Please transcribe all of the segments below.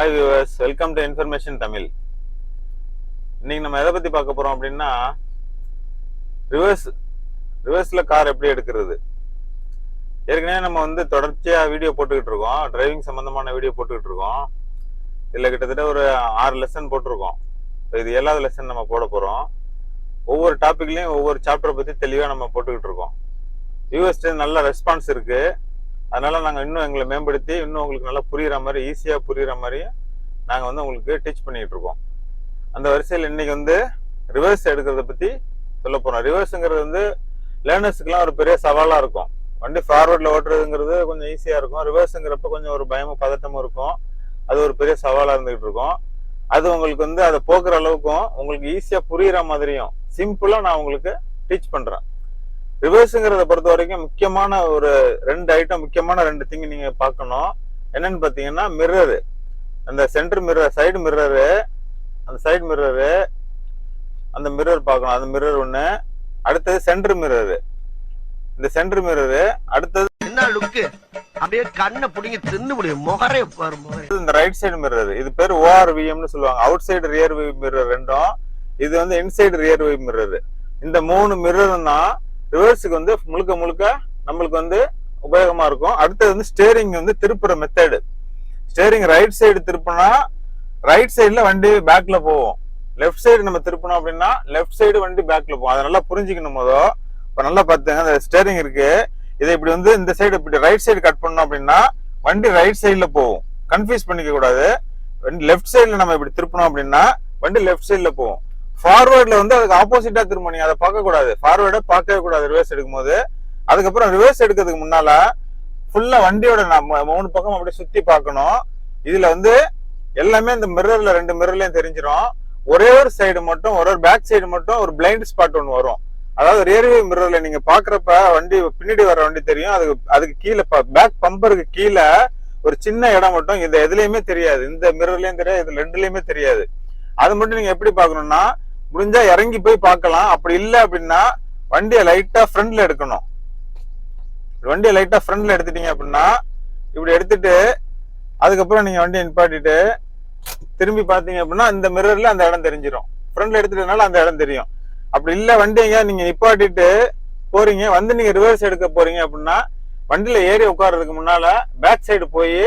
Hi viewers, welcome to information Tamil. இன்னைக்கு நம்ம எதை பத்தி பார்க்க போறோம் அப்படின்னா, ரிவர்ஸ்ல கார் எப்படி எடுக்கிறது. ஏற்கனவே நம்ம தொடர்ச்சியா வீடியோ போட்டுக்கிட்டு இருக்கோம், டிரைவிங் சம்பந்தமான வீடியோ போட்டுக்கிட்டு இருக்கோம். இதுல கிட்டத்தட்ட ஒரு 6 லெசன் போட்டிருக்கோம். இது 7வது லெசன் நம்ம போட போறோம். ஒவ்வொரு டாபிக்லயும் ஒவ்வொரு சாப்டரை பத்தி தெளிவா நம்ம போட்டுக்கிட்டு இருக்கோம். வியூவர்ஸ் நல்ல ரெஸ்பான்ஸ் இருக்கு. அதனால நாங்கள் இன்னும் எங்களை மேம்படுத்தி இன்னும் உங்களுக்கு நல்லா புரியுற மாதிரி, ஈஸியாக புரியுற மாதிரி நாங்கள் உங்களுக்கு டீச் பண்ணிட்டு இருக்கோம். அந்த வரிசையில் இன்னைக்கு ரிவர்ஸ் எடுக்கிறத பற்றி சொல்ல போகிறோம். ரிவர்ஸுங்கிறது லேர்னர்ஸுக்கெல்லாம் ஒரு பெரிய சவாலாக இருக்கும். வண்டி ஃபார்வர்டில் ஓட்டுறதுங்கிறது கொஞ்சம் ஈஸியாக இருக்கும். ரிவர்ஸுங்கிறப்ப கொஞ்சம் ஒரு பயமும் பதட்டமும் இருக்கும். அது ஒரு பெரிய சவாலாக இருந்துகிட்டு இருக்கும். அது உங்களுக்கு அதை போக்குற அளவுக்கும் உங்களுக்கு ஈஸியாக புரியுற மாதிரியும் சிம்பிளாக நான் உங்களுக்கு டீச் பண்ணுறேன். ரிவர்ஸுங்கிறத பொறுத்த வரைக்கும் முக்கியமான ஒரு 2 ஐட்டம், முக்கியமான 2 திங் நீங்க பார்க்கணும். என்னன்னு பாத்தீங்கன்னா, மிரரு, அந்த சென்டர் மிரர், சைடு மிரரு, அந்த சைடு மிரரு, அந்த மிரர் பார்க்கணும். அந்த மிரர் ஒண்ணு. அடுத்தது சென்டர் மிரரு, இந்த சென்டர் மிரரு. அடுத்தது என்ன லுக்கு, அப்படியே கண்ணை புடிங்க தின்னு முடியும் முகரே பாருங்க. இந்த ரைட் சைடு மிரர், இது பேர் ORVMனு சொல்லுவாங்க. Out side rear view mirror ரெண்டும். இது இன்சைடு ரியர் வியூ மிரர். இந்த 3 மிரரும் தான் ரிவர்ஸுக்கு முழுக்க முழுக்க நம்மளுக்கு உபயோகமா இருக்கும். அடுத்தது ஸ்டேரிங் திருப்புற மெத்தடு. ஸ்டேரிங் ரைட் சைடு திருப்பினா ரைட் சைடுல வண்டி பேக்ல போவோம். லெஃப்ட் சைடு நம்ம திருப்பணும் அப்படின்னா லெஃப்ட் சைடு வண்டி பேக்ல போவோம். அதை நல்லா புரிஞ்சுக்கணும். இப்ப நல்லா பார்த்துங்க, அந்த ஸ்டேரிங் இருக்கு, இதை இப்படி இந்த சைடு இப்படி ரைட் சைடு கட் பண்ணோம் அப்படின்னா வண்டி ரைட் சைடுல போவோம். கன்ஃபியூஸ் பண்ணிக்க கூடாது. வண்டி லெஃப்ட் சைடுல நம்ம இப்படி திருப்பணும் அப்படின்னா வண்டி லெஃப்ட் சைடுல போவோம். ஃபார்வர்ட்ல அதுக்கு ஆப்போசிட்டா திரும்ப நீங்க அதை பார்க்க கூடாது. ஃபார்வர்டை பார்க்கவே கூடாது ரிவர்ஸ் எடுக்கும் போது. அதுக்கப்புறம் ரிவர்ஸ் எடுக்கிறதுக்கு முன்னால ஃபுல்லா வண்டியோட 3 பக்கம் அப்படியே சுத்தி பார்க்கணும். இதுல எல்லாமே இந்த மிரர்ல 2 மிரர்லயும் தெரிஞ்சிடும். ஒரே ஒரு சைடு மட்டும், ஒரு பேக் சைடு மட்டும் ஒரு பிளைண்ட் ஸ்பாட் ஒன்று வரும். அதாவது ரியர்வியூ மிரர்ல நீங்க பாக்குறப்ப வண்டி பின்னாடி வர வண்டி தெரியும். அதுக்கு கீழே பேக் பம்பருக்கு கீழே ஒரு சின்ன இடம் மட்டும் இது எதுலயுமே தெரியாது. இந்த மிரர்லயும் தெரியாது, இது 2லயுமே தெரியாது. அது மட்டும் நீங்க எப்படி பாக்கணும்னா, முடிஞ்சா இறங்கி போய் பார்க்கலாம். அப்படி இல்லை அப்படின்னா வண்டியை லைட்டா ஃப்ரண்ட்ல எடுக்கணும். வண்டியை லைட்டா ஃப்ரண்ட்ல எடுத்துட்டீங்க அப்படின்னா, இப்படி எடுத்துட்டு அதுக்கப்புறம் நீங்க வண்டியை நிப்பாட்டிட்டு திரும்பி பார்த்தீங்க அப்படின்னா இந்த மிரர்ல அந்த இடம் தெரிஞ்சிடும். ஃப்ரண்ட்ல எடுத்துட்டனால அந்த இடம் தெரியும். அப்படி இல்லை வண்டிங்க நீங்க நிப்பாட்டிட்டு போறீங்க, நீங்க ரிவர்ஸ் எடுக்க போறீங்க அப்படின்னா வண்டியில ஏறி உட்கார்றதுக்கு முன்னால பேக் சைடு போய்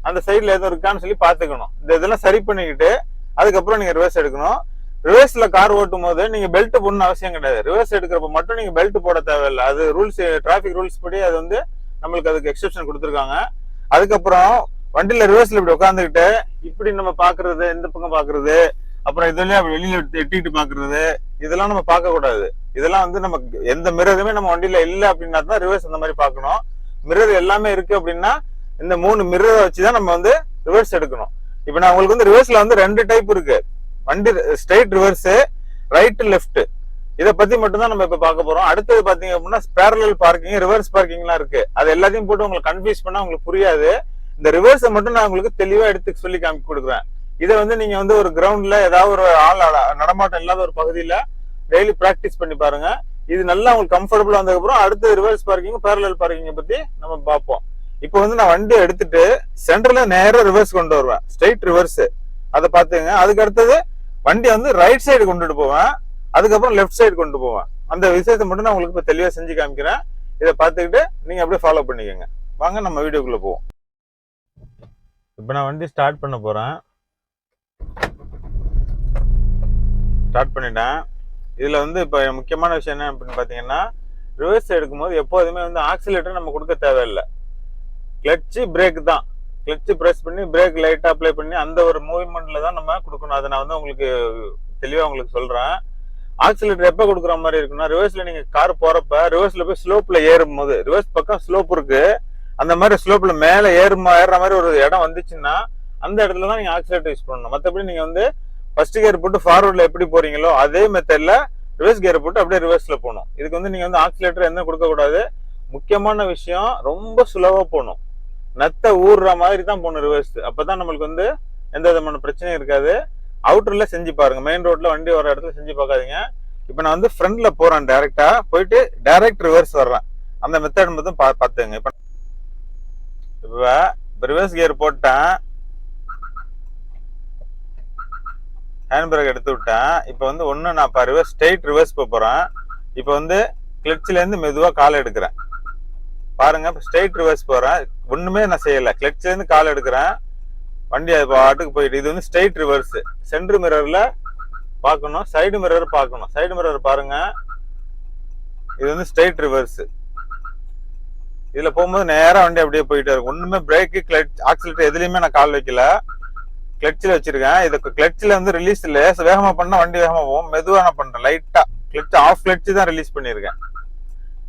அந்த சைட்ல எதுவும் இருக்கான்னு சொல்லி பாத்துக்கணும். இதெல்லாம் சரி பண்ணிக்கிட்டு அதுக்கப்புறம் நீங்க ரிவர்ஸ் எடுக்கணும். ரிவர்ஸ்ல கார் ஓட்டும் போது நீங்க பெல்ட் போடணும் அவசியம் கிடையாது. ரிவர்ஸ் எடுக்கிறப்ப மட்டும் நீங்க பெல்ட் போட தேவையில்லை. அது ரூல்ஸ், டிராபிக் ரூல்ஸ் படி அது நம்மளுக்கு அதுக்கு எக்ஸெப்ஷன் கொடுத்துருக்காங்க. அதுக்கப்புறம் வண்டியில ரிவர்ஸ்ல இப்படி உட்காந்துக்கிட்டு இப்படி நம்ம பாக்குறது, இந்த பக்கம் பாக்குறது, அப்புறம் இதுலயே வெளியில எட்டிட்டு பாக்குறது, இதெல்லாம் நம்ம பார்க்க கூடாது. இதெல்லாம் நமக்கு எந்த மிரருமே நம்ம வண்டியில இல்லை அப்படின்னா தான் ரிவர்ஸ் அந்த மாதிரி பார்க்கணும். மிரர் எல்லாமே இருக்கு அப்படின்னா இந்த 3 மிரரை வச்சுதான் நம்ம ரிவர்ஸ் எடுக்கணும். இப்ப நான் உங்களுக்கு ரிவர்ஸ்ல 2 டைப் இருக்கு. வண்டி ஸ்ட்ரைட் ரிவர்ஸ், ரைட் லெஃப்ட். இதை பத்தி மட்டும் தான் நம்ம இப்ப பார்க்க போறோம். அடுத்தது பாத்தீங்க அப்படின்னா பேரலல் பார்க்கிங், ரிவர்ஸ் பார்க்கிங்லாம் இருக்கு. அது எல்லாத்தையும் போட்டு உங்களுக்கு கன்ஃபியூஸ் பண்ணா உங்களுக்கு புரியாது. இந்த ரிவர்ஸை மட்டும் நான் உங்களுக்கு தெளிவா எடுத்து சொல்லி காமிக்க கொடுக்குறேன். இதை நீங்க ஒரு கிரவுண்ட்ல ஏதாவது ஒரு ஆள் நடமாட்டம் இல்லாத ஒரு பகுதியில டெய்லி பிராக்டிஸ் பண்ணி பாருங்க. இது நல்லா உங்களுக்கு கம்ஃபர்டபுள் வந்ததுக்கு அப்புறம் அடுத்து ரிவர்ஸ் பார்க்கிங், பேரலல் பார்க்கிங் பத்தி நம்ம பார்ப்போம். இப்போ நான் வண்டியை எடுத்துட்டு சென்டர்ல நேரம் ரிவர்ஸ் கொண்டு வருவேன், ஸ்ட்ரைட் ரிவர்ஸ். அதை பாத்துங்க. அதுக்கு அடுத்தது வண்டி ரைட் சைடு கொண்டுட்டு போவேன், அதுக்கப்புறம் லெஃப்ட் சைடு கொண்டு போவேன். அந்த விஷயத்தை மட்டும் நான் உங்களுக்கு இப்ப தெளிவா செஞ்சு காமிக்கிறேன். இதை பார்த்துக்கிட்டு நீங்க அப்படியே ஃபாலோ பண்ணிக்கோங்க. வாங்க நம்ம வீடியோக்குள்ள போவோம். இப்ப நான் வண்டி ஸ்டார்ட் பண்ண போறேன். ஸ்டார்ட் பண்ணிட்டேன். இதுல இப்ப முக்கியமான விஷயம் என்ன அப்படின்னு பாத்தீங்கன்னா, ரிவர்ஸ் எடுக்கும்போது எப்போதுமே ஆக்சிலேட்டர் நம்ம கொடுக்க தேவையில்லை. கிளட்சு பிரேக் தான். கிளட்சு பிரஸ் பண்ணி பிரேக் லைட்டா அப்ளை பண்ணி அந்த ஒரு மூவ்மெண்ட்ல தான் நம்ம கொடுக்கணும். அதை நான் உங்களுக்கு தெளிவா உங்களுக்கு சொல்றேன். ஆக்சிலேட்டர் எப்ப கொடுக்குற மாதிரி இருக்குன்னா, ரிவர்ஸ்ல நீங்க கார் போறப்ப ரிவர்ஸ்ல போய் ஸ்லோப்ல ஏறும் போது, ரிவர்ஸ் பக்கம் ஸ்லோப் இருக்கு, அந்த மாதிரி ஸ்லோப்ல மேல ஏறுற மாதிரி ஒரு இடம் வந்துச்சுன்னா அந்த இடத்துல தான் நீங்க ஆக்சிலேட்டர் யூஸ் பண்ணணும். மற்றபடி நீங்க ஃபர்ஸ்ட் கியர் போட்டு ஃபார்வர்ட்ல எப்படி போறீங்களோ அதே மெத்தட்ல ரிவர்ஸ் கியர் போட்டு அப்படியே ரிவர்ஸ்ல போகணும். இதுக்கு நீங்க ஆக்சிலேட்டர் எந்த கொடுக்க கூடாது. முக்கியமான விஷயம், ரொம்ப சுலவா போகணும். நத்த ஊறுற மாதிரி தான் போகணும் ரிவர்ஸ். அப்பதான் நம்மளுக்கு எந்த விதமான பிரச்சனையும் இருக்காது. அவுட்டர்ல செஞ்சு பாருங்க, மெயின் ரோட்ல வண்டி வர இடத்துல செஞ்சு பார்க்காதீங்க. இப்ப நான் ஃப்ரண்ட்ல போறேன், டைரக்டா போயிட்டு டைரக்ட் ரிவர்ஸ் வர்றேன். அந்த மெத்தட் மட்டும் பார்த்துங்க. இப்ப ரிவர்ஸ் கியர் போட்டேன், ஹேண்ட் பிரேக் எடுத்து விட்டேன். இப்போ வந்து ஒன்று நான் இப்போ ரிவர்ஸ் ஸ்ட்ரெயிட் ரிவர்ஸ் போகிறேன். இப்போ வந்து கிளட்ச்லேருந்து மெதுவாக கால் எடுக்கிறேன் பாருங்க. இப்போ ஸ்ட்ரெயிட் ரிவர்ஸ் போகிறேன், ஒன்றுமே நான் செய்யலை. கிளட்ச்லேருந்து கால் எடுக்கிறேன், வண்டி அது பாட்டுக்கு போயிட்டு. இது வந்து ஸ்ட்ரெயிட் ரிவர்ஸ். சென்டர் மிரரில் பார்க்கணும், சைடு மிரர் பார்க்கணும். சைடு மிரர் பாருங்க, இது வந்து ஸ்ட்ரெயிட் ரிவர்ஸ். இதில் போகும்போது நேராக வண்டி அப்படியே போயிட்டே இருக்கும். ஒன்றுமே பிரேக்கு கிளட்ச் ஆக்சிலேட்டர் எதுலையுமே நான் கால் வைக்கல, கிளட்சில் வச்சிருக்கேன். இதுக்கு கிளட்சில் வந்து ரிலீஸ் இல்லை, வேகமாக பண்ணால் வண்டி வேகமாக போகும். மெதுவாக நான் பண்ணுறேன், லைட்டாக கிளட்ச் ஆஃப் கிளட்ச் தான் ரிலீஸ் பண்ணியிருக்கேன்.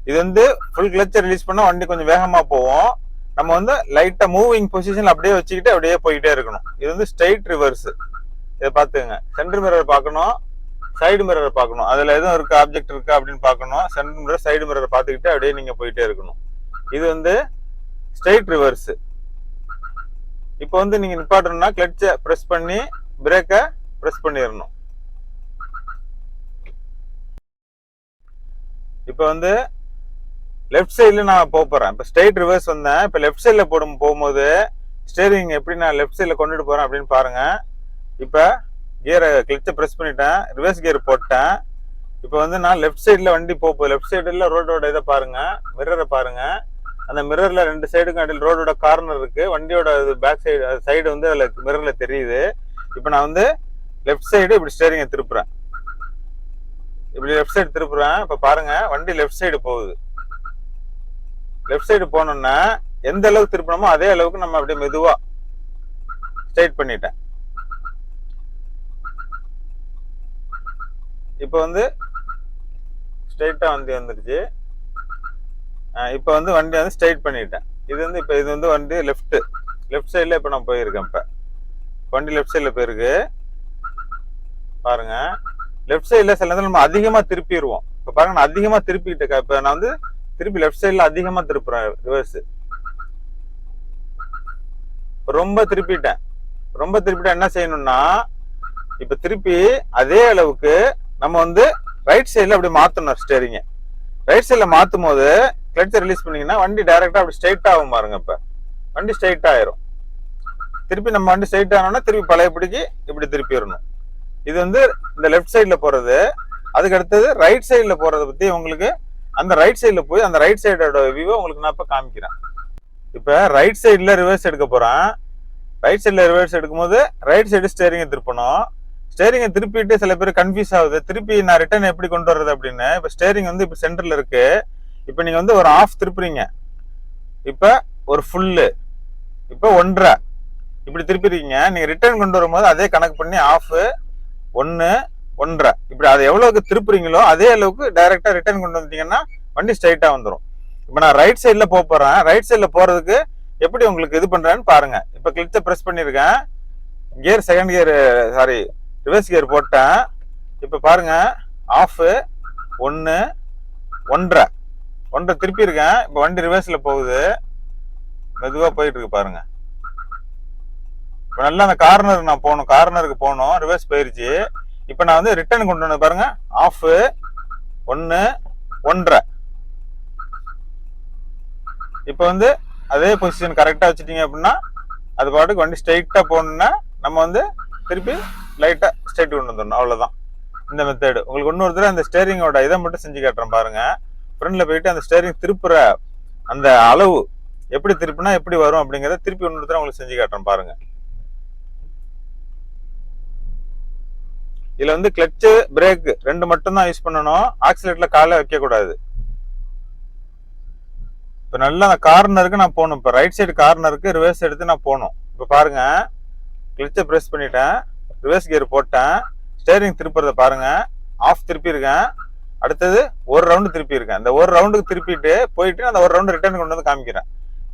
இது வந்து ஃபுல் கிளட்சை ரிலீஸ் பண்ணால் வண்டி கொஞ்சம் வேகமாக போவோம். நம்ம வந்து லைட்டாக மூவிங் பொசிஷன் அப்படியே வச்சுக்கிட்டு அப்படியே போயிட்டே இருக்கணும். இது வந்து ஸ்ட்ரெயிட் ரிவர்ஸ். இதை பார்த்துங்க. சென்டர் மிரர் பார்க்கணும், சைடு மிரர் பார்க்கணும். அதில் எதுவும் இருக்கா, ஆப்ஜெக்ட் இருக்கா அப்படின்னு பார்க்கணும். சென்டர் மிரர் சைடு மிரர் பார்த்துக்கிட்டு அப்படியே நீங்கள் போயிட்டே இருக்கணும். இது வந்து ஸ்ட்ரெயிட் ரிவர்ஸ். இப்போ வந்து நீங்கள் நிப்பாட்டணும்னா கிளட்சை ப்ரெஸ் பண்ணி பிரேக்கை ப்ரெஸ் பண்ணிடணும். இப்போ வந்து லெஃப்ட் சைடில் நான் போகிறேன். இப்போ ஸ்ட்ரெயிட் ரிவர்ஸ் வந்தேன். இப்போ லெஃப்ட் சைடில் போகும்போது ஸ்டேரிங் எப்படி நான் லெஃப்ட் சைடில் கொண்டுட்டு போகிறேன் அப்படின்னு பாருங்கள். இப்போ கியரை கிளட்சை ப்ரெஸ் பண்ணிட்டேன், ரிவர்ஸ் கியர் போட்டேன். இப்போ வந்து நான் லெஃப்ட் சைடில் வண்டி போகுது. லெஃப்ட் சைடில் ரோடோட இதை பாருங்கள், மிரரை பாருங்கள். அந்த மிரரில் ரெண்டு சைடுக்கும் அடியில் ரோடோட கார்னர் இருக்குது. வண்டியோட பேக் சைடு வந்து அதில் மிரரில் தெரியுது. இப்போ நான் வந்து லெஃப்ட் சைடு இப்படி ஸ்டேரிங்கை திருப்புறேன், இப்படி லெஃப்ட் சைடு திருப்புறேன். இப்போ பாருங்கள் வண்டி லெஃப்ட் சைடு போகுது. லெஃப்ட் சைடு போனோம்னா எந்த அளவுக்கு திருப்பணுமோ அதே அளவுக்கு நம்ம அப்படியே மெதுவா ஸ்ட்ரைட் பண்ணிட்டேன். இப்போ வந்து ஸ்ட்ரைட்டா வந்துருச்சு. இப்போ வந்து வண்டி வந்து ஸ்ட்ரைட் பண்ணிட்டேன். இது வந்து இப்போ இது வந்து வண்டி லெஃப்ட் சைடில் இப்போ நான் போயிருக்கேன். இப்போ வண்டி லெஃப்ட் சைடில் போயிருக்கு பாருங்க. லெஃப்ட் சைடில் சில நேரத்தில் நம்ம அதிகமாக திருப்பிடுவோம். இப்போ பாருங்க நான் அதிகமாக திருப்பிக்கிட்டேன். இப்போ நான் வந்து திருப்பி லெஃப்ட் சைடில் அதிகமாக திருப்புறேன் ரிவர்ஸ். ரொம்ப திருப்பிட்டேன் என்ன செய்யணும்னா, இப்போ திருப்பி அதே அளவுக்கு நம்ம வந்து ரைட் சைடில் அப்படி மாற்றணும் ஸ்டேரிங்க. ரைட் சைடில் மாற்றும் போது கிளட்சை ரிலீஸ் பண்ணீங்கன்னா வண்டி டைரெக்டாக அப்படி ஸ்ட்ரைட் ஆகும் பாருங்க. இப்போ வண்டி ஸ்ட்ரைட் ஆயிரும். திருப்பி நம்ம வண்டி ஸ்ட்ரைட் ஆனோம்னா திருப்பி பழையபடிக்கு இப்படி திருப்பிடணும். இது வந்து இந்த லெஃப்ட் சைடில் போகிறது. அதுக்கு அடுத்தது ரைட் சைடில் போகிறத பற்றி உங்களுக்கு அந்த ரைட் சைடில் போய் அந்த ரைட் சைடோட வியூவை உங்களுக்கு நான் இப்போ காமிக்கிறேன். இப்போ ரைட் சைடில் ரிவர்ஸ் எடுக்க போகிறேன். ரைட் சைடில் ரிவர்ஸ் எடுக்கும்போது ரைட் சைடு ஸ்டேரிங்கை திருப்பணும். ஸ்டேரிங்கை திருப்பிட்டு சில பேர் கன்ஃபியூஸ் ஆகுது, திருப்பி நான் ரிட்டர்ன் எப்படி கொண்டு வர்றது அப்படின்னு. இப்போ ஸ்டேரிங் வந்து இப்போ சென்டரில் இருக்கு. இப்போ நீங்கள் வந்து ஒரு ஆஃப் திருப்புறீங்க, இப்போ ஒரு ஃபுல்லு, இப்போ 1.5 இப்படி திருப்பிருக்கீங்க. நீங்கள் ரிட்டர்ன் கொண்டு வரும்போது அதே கணக்கு பண்ணி ஆஃப் 1 1.5 இப்படி அதை எவ்வளவுக்கு திருப்புறீங்களோ அதே அளவுக்கு டைரக்டா ரிட்டர்ன் கொண்டு வந்தீங்கன்னா வண்டி ஸ்ட்ரைட்டா வந்துடும். இப்போ நான் ரைட் சைடில் போறேன். ரைட் சைடில் போறதுக்கு எப்படி உங்களுக்கு இது பண்றேன்னு பாருங்க. இப்போ கிளட்சை பிரஸ் பண்ணிருக்கேன், gear second gear reverse gear போட்டேன். இப்போ பாருங்க ஆஃப் 1 1.5 திருப்பி இருக்கேன். இப்போ வண்டி ரிவர்ஸ்ல போகுது, மெதுவா போயிட்டு இருக்கு பாருங்க. இப்போ நல்லா அந்த கார்னருக்கு போகணும், ரிவர்ஸ் போயிருச்சு. இப்போ நான் வந்து ரிட்டர்ன் கொண்டு வந்து பாருங்க, ஆஃப் 1 1.5 இப்போ வந்து அதே பொசிஷன் கரெக்டா வச்சுட்டீங்க அப்படின்னா அது பாட்டுக்கு வண்டி ஸ்ட்ரைட்டா போகணும்னா நம்ம வந்து திருப்பி லைட்டா ஸ்ட்ரைட் கொண்டு வந்துடணும். அவ்வளவுதான் இந்த மெத்தேடு. உங்களுக்கு இன்னொரு தடவை அந்த ஸ்டேரிங்கோட இதை மட்டும் செஞ்சு காட்டுறேன் பாருங்க. ஃப்ரண்ட்ல போயிட்டு அந்த ஸ்டேரிங் திருப்புற அந்த அளவு எப்படி திருப்பினா எப்படி வரும் அப்படிங்கிறத திருப்பி இன்னொரு தடவை உங்களுக்கு செஞ்சு காட்டுறேன் பாருங்க. இதுல வந்து கிளட்ச் பிரேக் ரெண்டு மட்டும் தான் யூஸ் பண்ணணும், ஆக்சிலேட்டர்ல காலை வைக்க கூடாது. இப்ப நல்லா அந்த கார்னருக்கு நான் போகணும். இப்ப ரைட் சைடு கார்னருக்கு ரிவர்ஸ் எடுத்து நான் போகணும். இப்ப பாருங்க கிளட்சை பிரஸ் பண்ணிட்டேன், ரிவர்ஸ் கியர் போட்டேன், ஸ்டேரிங் திருப்புறத பாருங்க, ஆஃப் திருப்பி இருக்கேன், அடுத்தது ஒரு ரவுண்டு திருப்பி இருக்கேன். இந்த ஒரு ரவுண்டுக்கு திருப்பிட்டு போயிட்டு அந்த ஒரு ரவுண்டு ரிட்டர்ன் கொண்டு வந்து காமிக்கிறேன்.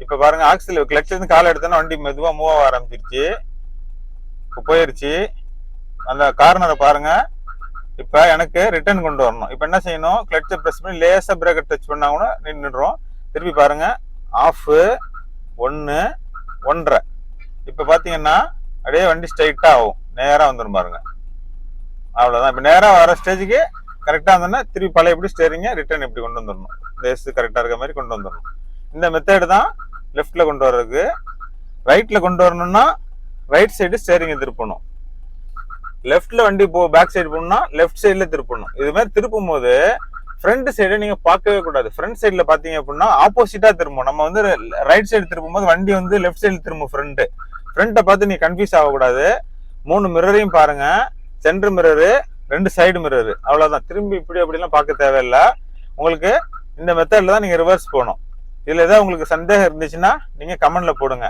இப்ப பாருங்க ஆக்சில் கிளட்ச்ல இருந்து காலை எடுத்தோன்னா வண்டி மெதுவா மூவ் ஆக ஆரம்பிச்சிருச்சு, இப்போ போயிருச்சு. அந்த கார்னரை பாருங்க. இப்ப எனக்கு ரிட்டர்ன் கொண்டு வரணும். இப்ப என்ன செய்யணும், கிளட்சை பிரஸ் பண்ணி லேசா பிரேக்கை டச் பண்ணா கூட நின்றுடும். திருப்பி பாருங்க ஆஃப் 1 1.5 இப்ப பாத்தீங்கன்னா அப்படியே வண்டி ஸ்ட்ரைட்டா ஆகும், நேரா வந்துடும் பாருங்க. அவ்வளவுதான். இப்ப நேரா வர ஸ்டேஜுக்கு கரெக்டா வந்தோம்னா திருப்பி பழைய எப்படி ஸ்டேரிங்க ரிட்டர்ன் எப்படி கொண்டு வந்துடணும், இந்த எஸ் கரெக்டா இருக்க மாதிரி கொண்டு வந்துடணும். இந்த மெத்தேடு தான் லெஃப்ட்ல கொண்டு வர்றதுக்கு. ரைட்ல கொண்டு வரணும்னா ரைட் சைடு ஸ்டேரிங் திருப்பணும். லெஃப்ட்ல வண்டி பேக் சைடு போகணும்னா லெஃப்ட் சைடுல திருப்பணும். இது மாதிரி திருப்பும் போது ஃப்ரண்ட் சைடை நீங்க பார்க்கவே கூடாது. ஃப்ரண்ட் சைடுல பாத்தீங்க அப்படின்னா ஆப்போசிட்டா திரும்பும். நம்ம வந்து ரைட் சைடு திருப்பும் போது வண்டி வந்து லெஃப்ட் சைடு திரும்பும். ஃப்ரண்ட்டை பார்த்து நீ கன்ஃபியூஸ் ஆகக்கூடாது. 3 மிரரையும் பாருங்க. சென்டர் மிரரு, 2 சைடு மிரரு, அவ்வளவுதான். திரும்பி இப்படி அப்படிலாம் பார்க்க தேவையில்லை. உங்களுக்கு இந்த மெத்தட்ல தான் நீங்க ரிவர்ஸ் போகணும். இதுல ஏதாவது உங்களுக்கு சந்தேகம் இருந்துச்சுன்னா நீங்க கமெண்ட்ல போடுங்க.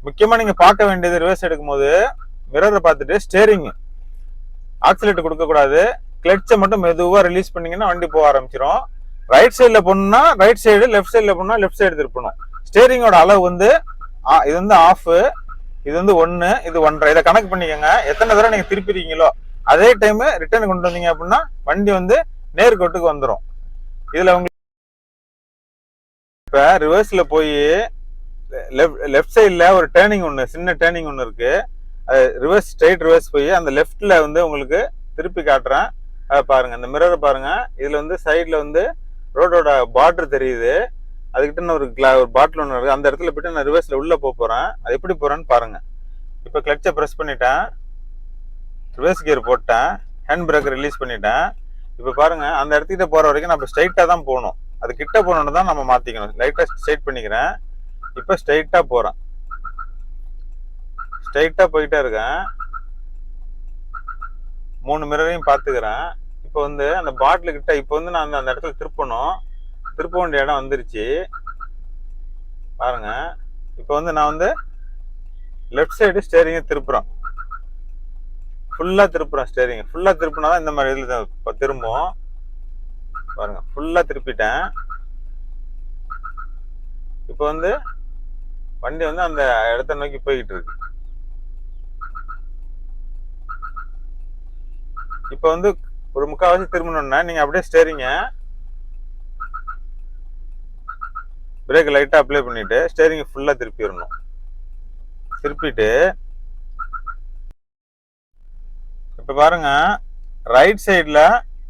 முக்கியமா நீங்க பார்க்க வேண்டியது ரிவர்ஸ் எடுக்கும் போது மிரரை பார்த்துட்டு ஸ்டேரிங் ஆக்சிலேட்டர் கொடுக்க கூடாது. கிளட்சை மட்டும் மெதுவா ரிலீஸ் பண்ணீங்கன்னா வண்டி போக ஆரம்பிச்சிடும். ரைட் சைடுல போனா ரைட் சைடு, லெஃப்ட் சைடுல போனா லெஃப்ட் சைடு திருப்பணும். ஸ்டேரிங்கோட அளவு வந்து இது வந்து ஆஃப், இது வந்து 1, இது 1.5. இதை கணக்கு பண்ணிக்கோங்க. எத்தனை தடவை நீங்க திருப்பிருக்கீங்களோ அதே டைம் ரிட்டர்ன் கொண்டு வந்தீங்க அப்படின்னா வண்டி வந்து நேர்கோட்டுக்கு வந்துடும். இதுல உங்களுக்கு இப்ப ரிவர்ஸ்ல போய் லெஃப்ட் சைட்ல ஒரு டேர்னிங் ஒன்று, சின்ன டேர்னிங் ஒன்று இருக்கு. ரிவர்ஸ் ஸ்ட்ரைட் ரிவர்ஸ் போய் அந்த லெஃப்ட்ல வந்து உங்களுக்கு திருப்பி காட்டுறேன். பாருங்க, இந்த மிரரை பாருங்க. இதுல வந்து சைட்ல வந்து ரோடோட பார்டர் தெரியுது. அதுக்கிட்ட ஒரு பாட்டில் ஒன்று இருக்கு. அந்த இடத்துல போயிட்டு நான் ரிவர்ஸ்ல உள்ள போறேன். அது எப்படி போறேன்னு பாருங்க. இப்போ கிளட்சை ப்ரெஸ் பண்ணிட்டேன், ரிவர்ஸ் கியர் போட்டேன், ஹேண்ட் பிரேக் ரிலீஸ் பண்ணிட்டேன். இப்போ பாருங்க, அந்த இடத்துக்கிட்ட போற வரைக்கும் நம்ம ஸ்ட்ரைட்டா தான் போகணும். அது கிட்ட போகணுன்னு தான் நம்ம மாத்திக்கணும். லைட்டா ஸ்ட்ரைட் பண்ணிக்கிறேன். இப்போ ஸ்ட்ரைட்டா போறேன். ஸ்ட்ரைட்டா போயிட்டே இருக்கேன். 3 மிரரையும் பாத்துக்கிறேன். இப்போ வந்து அந்த பாட்டில் கிட்ட இப்போ வந்து நான் அந்த இடத்துல திருப்ப வேண்டிய இடம் வந்துருச்சு பாருங்க. இப்போ வந்து நான் வந்து லெஃப்ட் சைடு ஸ்டேரிங்கை திருப்புறோம். ஃபுல்லா திருப்புறோம். ஸ்டேரிங் ஃபுல்லா திருப்பினாதான் இந்த மாதிரி இதுல திரும்பும். பாருங்க, ஃபுல்லா திருப்பிட்டேன். இப்போ வந்து வண்டி வந்து அந்த இடத்த நோக்கி போய்கிட்டு இருக்கு. இப்போ வந்து ஒரு 3/4 திரும்பணும்னா நீங்க அப்படியே ஸ்டேரிங்க பிரேக் லைட்டா அப்ளை பண்ணிட்டு ஸ்டேரிங் ஃபுல்லா திருப்பிடணும். திருப்பிட்டு இப்ப பாருங்க, ரைட் சைட்ல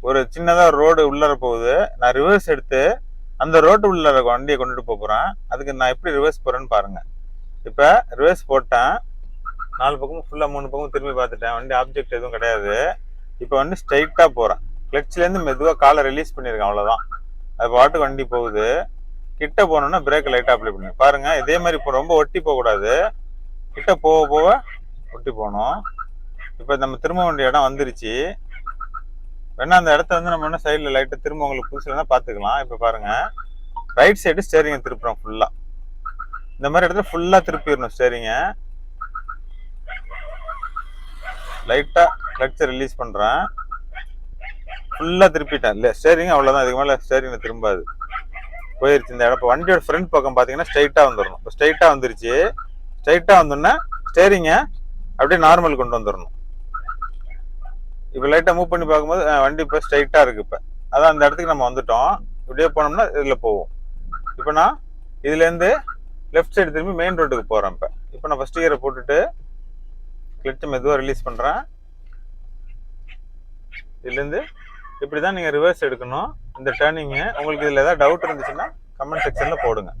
ஒரு சின்னதா ரோடு உள்ளர போகுது. நான் ரிவர்ஸ் எடுத்து அந்த ரோட்டு உள்ள வண்டியை கொண்டுட்டு போறேன். அதுக்கு நான் எப்படி ரிவர்ஸ் போறேன்னு பாருங்க. இப்ப ரிவர்ஸ் போட்டேன். 4 பக்கமும் ஃபுல்லா 3 பக்கமும் திரும்பி பார்த்துட்டேன். வண்டி ஆப்ஜெக்ட் எதுவும் கிடையாது. இப்போ வந்து ஸ்ட்ரைட்டா போறேன். கிளட்ச்ல இருந்து மெதுவா காலை ரிலீஸ் பண்ணிருக்கேன், அவ்வளவுதான். அது பாட்டு வண்டி போகுது. கிட்ட போனோம்னா பிரேக் லைட்டா அப்ளை பண்ணி பாருங்க. இதே மாதிரி இப்போ ரொம்ப ஒட்டி போக கூடாது. கிட்ட போக போக ஒட்டி போகணும். இப்போ நம்ம திரும்ப வேண்டிய இடம் வந்துருச்சு. வேணா அந்த இடத்த வந்து நம்ம என்ன சைட்ல லைட்டா திரும்ப உங்களுக்கு புதுசுல பாத்துக்கலாம். இப்ப பாருங்க, ரைட் சைடு ஸ்டேரிங் திருப்புறோம் ஃபுல்லா. இந்த மாதிரி இடத்துல ஃபுல்லா திருப்பிடணும் ஸ்டேரிங்க. லைட்டா கிளட்சை ரிலீஸ் பண்றேன். ஃபுல்லா திருப்பிட்டேன். இல்ல ஸ்டேரிங் அவ்வளவுதான். இதுக்கு மேல ஸ்டேரிங்ல திரும்பாது, போயிருச்சு இந்த இடம். வண்டியோட ஃப்ரண்ட் பக்கம் பாத்தீங்கன்னா ஸ்ட்ரைட்டா வந்துடணும். இப்போ ஸ்ட்ரைட்டா வந்துருச்சு. ஸ்ட்ரைட்டா வந்தோன்னா ஸ்டேரிங்க அப்படியே நார்மல் கொண்டு வந்துடணும். இப்போ லைட்டா மூவ் பண்ணி பார்க்கும்போது வண்டி இப்போ ஸ்ட்ரைட்டா இருக்கு. இப்போ அதான் அந்த இடத்துக்கு நம்ம வந்துட்டோம். இப்படியே போனோம்னா இதுல போவோம். இப்போ நான் இதுல இருந்து லெஃப்ட் சைடு திரும்பி மெயின் ரோட்டுக்கு போறேன். இப்போ நான் ஃபர்ஸ்ட் கியரை போட்டுட்டு கிளட்சை மெதுவாக ரிலீஸ் பண்றேன். இதுல இருந்து இப்படிதான் நீங்க ரிவர்ஸ் எடுக்கணும் இந்த டேர்னிங். உங்களுக்கு இதுல ஏதாவது டவுட் இருந்துச்சுன்னா கமெண்ட் செக்ஷன்ல போடுங்க.